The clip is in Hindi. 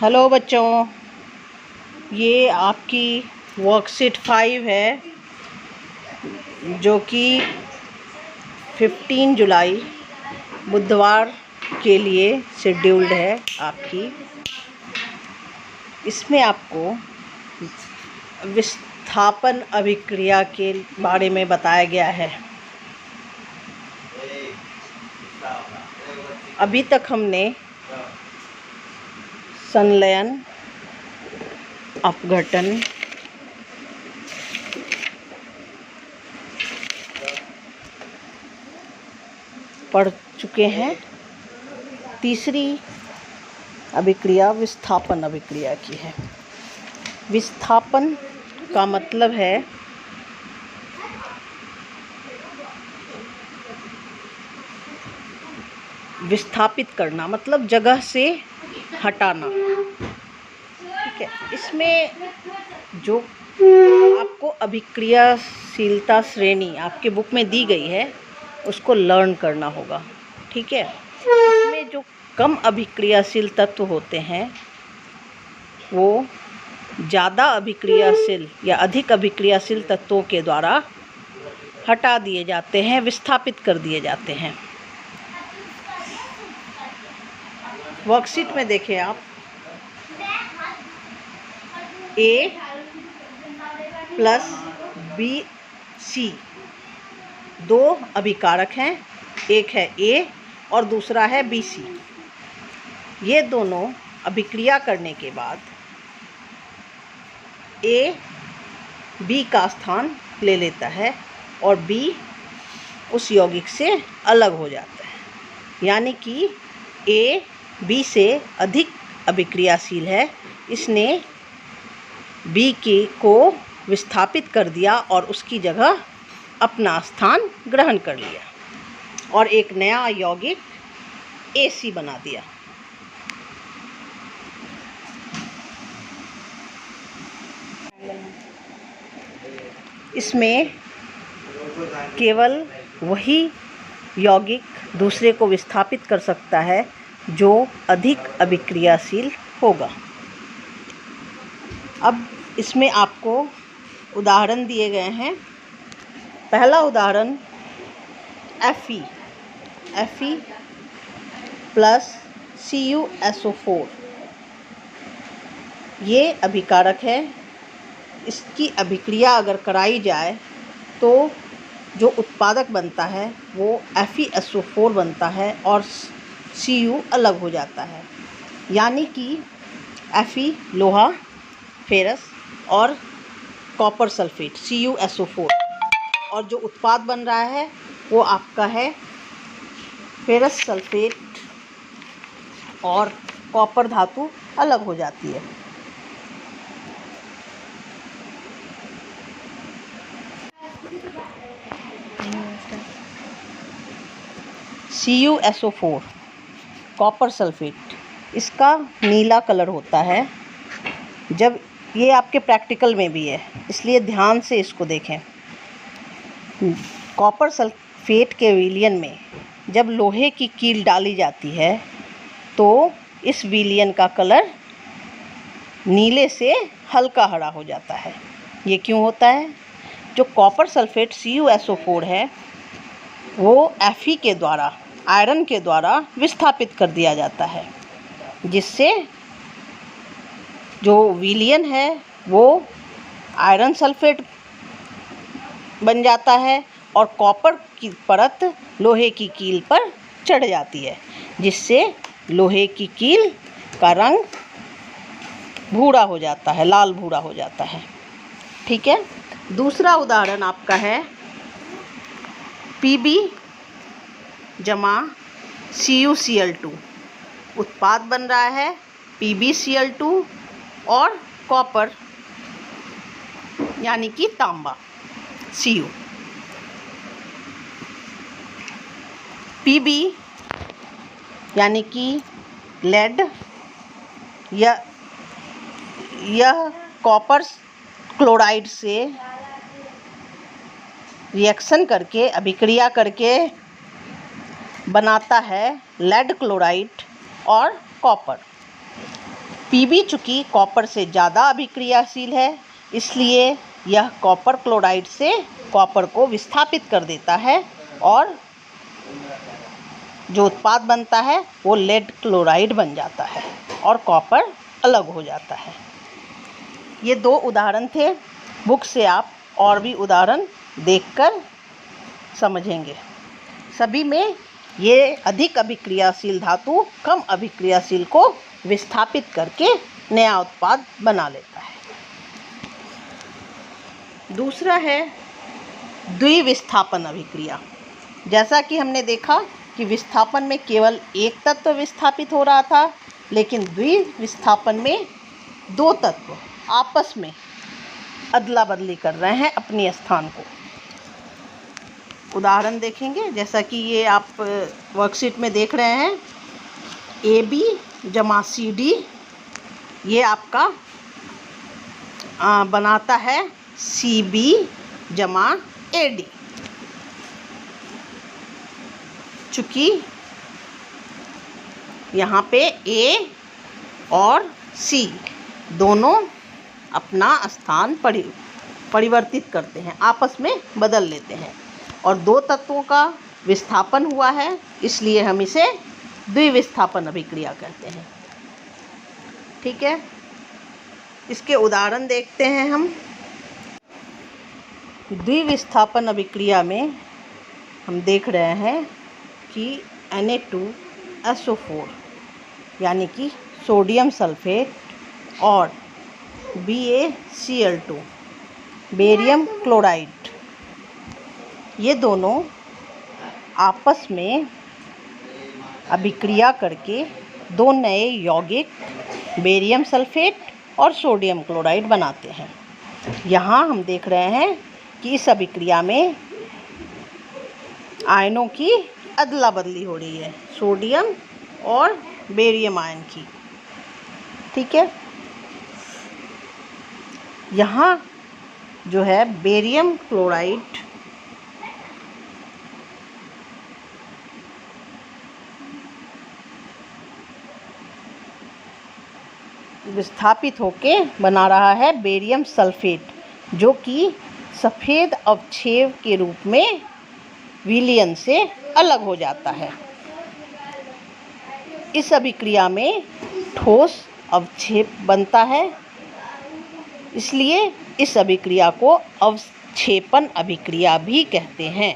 हेलो बच्चों, ये आपकी वर्कशीट 5 है जो कि 15 जुलाई बुधवार के लिए शेड्यूल्ड है आपकी। इसमें आपको विस्थापन अभिक्रिया के बारे में बताया गया है। अभी तक हमने संलयन, अपघटन, पढ़ चुके हैं। तीसरी अभिक्रिया विस्थापन अभिक्रिया की है। विस्थापन का मतलब है विस्थापित करना, मतलब जगह से हटाना। ठीक है, इसमें जो आपको अभिक्रियाशीलता श्रेणी आपके बुक में दी गई है उसको लर्न करना होगा। ठीक है, इसमें जो कम अभिक्रियाशील तत्व होते हैं वो ज़्यादा अभिक्रियाशील या अधिक अभिक्रियाशील तत्वों के द्वारा हटा दिए जाते हैं, विस्थापित कर दिए जाते हैं। वर्कशीट में देखें आप, A प्लस BC दो अभिकारक हैं, एक है A और दूसरा है BC। ये दोनों अभिक्रिया करने के बाद A B का स्थान ले लेता है और B उस यौगिक से अलग हो जाता है, यानी कि A B से अधिक अभिक्रियाशील है। इसने B को विस्थापित कर दिया और उसकी जगह अपना स्थान ग्रहण कर लिया और एक नया यौगिक AC बना दिया। इसमें केवल वही यौगिक दूसरे को विस्थापित कर सकता है जो अधिक अभिक्रियाशील होगा। अब इसमें आपको उदाहरण दिए गए हैं। पहला उदाहरण Fe प्लस CuSO4 ये अभिकारक है। इसकी अभिक्रिया अगर कराई जाए तो जो उत्पादक बनता है वो FeSO4 बनता है और Cu अलग हो जाता है, यानी कि Fe लोहा, फेरस और कॉपर सल्फेट CuSO4, और जो उत्पाद बन रहा है वो आपका है फेरस सल्फेट और कॉपर धातु अलग हो जाती है। CuSO4 कॉपर सल्फेट, इसका नीला कलर होता है। जब ये आपके प्रैक्टिकल में भी है, इसलिए ध्यान से इसको देखें। कॉपर सल्फेट के विलयन में जब लोहे की कील डाली जाती है तो इस विलयन का कलर नीले से हल्का हरा हो जाता है। ये क्यों होता है? जो कॉपर सल्फेट CuSO4 है वो Fe के द्वारा, आयरन के द्वारा विस्थापित कर दिया जाता है, जिससे जो विलयन है वो आयरन सल्फेट बन जाता है और कॉपर की परत लोहे की कील पर चढ़ जाती है, जिससे लोहे की कील का रंग भूरा हो जाता है, लाल भूरा हो जाता है। ठीक है, दूसरा उदाहरण आपका है Pb जमा CuCl2। उत्पाद बन रहा है PbCl2 और कॉपर यानी कि तांबा Cu। Pb यानी कि लेड, यह कॉपर क्लोराइड से रिएक्शन करके, अभिक्रिया करके बनाता है लेड क्लोराइड और कॉपर। Pb चूँकि कॉपर से ज़्यादा अभिक्रियाशील है, इसलिए यह कॉपर क्लोराइड से कॉपर को विस्थापित कर देता है और जो उत्पाद बनता है वो लेड क्लोराइड बन जाता है और कॉपर अलग हो जाता है। ये 2 उदाहरण थे। बुक से आप और भी उदाहरण देखकर समझेंगे। सभी में ये अधिक अभिक्रियाशील धातु कम अभिक्रियाशील को विस्थापित करके नया उत्पाद बना लेता है। दूसरा है द्विविस्थापन अभिक्रिया। जैसा कि हमने देखा कि विस्थापन में केवल एक तत्व विस्थापित हो रहा था, लेकिन द्विविस्थापन में 2 तत्व आपस में अदला बदली कर रहे हैं अपने स्थान को। उदाहरण देखेंगे, जैसा कि ये आप वर्कशीट में देख रहे हैं, AB जमा CD ये आपका बनाता है CB जमा AD। चूँकि यहाँ पे A और C दोनों अपना स्थान परिवर्तित करते हैं, आपस में बदल लेते हैं और 2 तत्वों का विस्थापन हुआ है, इसलिए हम इसे द्विविस्थापन अभिक्रिया कहते हैं। ठीक है, इसके उदाहरण देखते हैं हम। द्विविस्थापन अभिक्रिया में हम देख रहे हैं कि Na2SO4 यानी कि सोडियम सल्फेट और BaCl2 बेरियम क्लोराइड, ये दोनों आपस में अभिक्रिया करके 2 नए यौगिक बेरियम सल्फेट और सोडियम क्लोराइड बनाते हैं। यहाँ हम देख रहे हैं कि इस अभिक्रिया में आयनों की अदला बदली हो रही है, सोडियम और बेरियम आयन की। ठीक है, यहाँ जो है बेरियम क्लोराइड विस्थापित होके बना रहा है बेरियम सल्फेट, जो कि सफ़ेद अवक्षेप के रूप में विलयन से अलग हो जाता है। इस अभिक्रिया में ठोस अवक्षेप बनता है, इसलिए इस अभिक्रिया को अवक्षेपण अभिक्रिया भी कहते हैं।